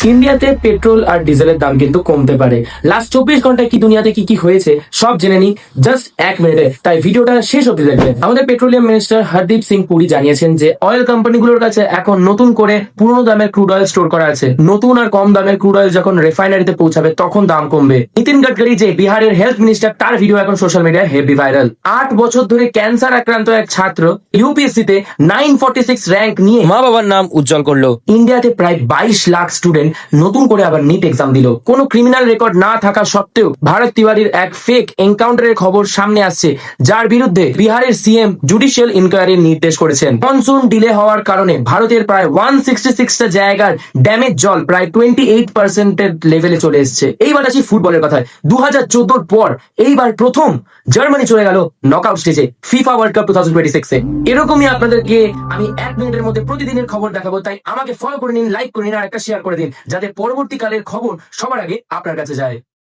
ইন্ডিয়াতে পেট্রোল আর ডিজেলের দাম কিন্তু কমতে পারে। লাস্ট 24 ঘন্টায় কি দুনিয়াতে কি কি হয়েছে সব জেনে নি জাস্ট 1 মিনিটে, তাই ভিডিওটা শেষ অব্দি দেখবেন। আমাদের পেট্রোলিয়াম মিনিস্টার হরদীপ সিং পুরী জানিয়েছেন যে অয়েল কোম্পানিগুলোর কাছে এখন নতুন করে পুরনো দামের ক্রুড অয়েল স্টোর করা আছে। নতুন আর কম দামের ক্রুড অয়েল যখন রিফাইনারিতে পৌঁছাবে তখন দাম কমবে। নীতিন গাডকারি যে বিহারের হেলথ মিনিস্টার, তার ভিডিও এখন সোশ্যাল মিডিয়ায় হেভি ভাইরাল। 8 বছর ধরে ক্যান্সার আক্রান্ত এক ছাত্র ইউপিএসসি তে 946 র্যাঙ্ক নিয়ে মা বাবার নাম উজ্জ্বল করলো। ইন্ডিয়াতে প্রায় 22 লাখ স্টুডেন্ট নতুন করে আবার নিট এক্সাম দিল। কোনো ক্রিমিনাল রেকর্ড না থাকা সত্ত্বেও ভারত তিওয়ারির এক ফেক এনকাউন্টারের খবর সামনে আসছে, যার বিরুদ্ধে বিহারের সিএম জুডিশিয়াল ইনকোয়ারির নির্দেশ করেছেন। মনসুন ডিলে হওয়ার কারণে ভারতের প্রায় 166টা জায়গার ড্যামেজ জল প্রায় 28% লেভেলে চলে এসছে। এইবার আসি ফুটবলের কথায়। 2014 পর এইবার প্রথম জার্মানি চলে গেল নকআউট স্টেজে ফিফা ওয়ার্ল্ড কাপ 2026 এ। এরকমই আপনাদেরকে আমি 1 মিনিটের মধ্যে প্রতিদিনের খবর দেখাবো, তাই আমাকে ফলো করে নিন, লাইক করে নিন আর একটা শেয়ার করে দিন, যাতে পরবর্তীকালের খবর সবার আগে আপনার কাছে যায়।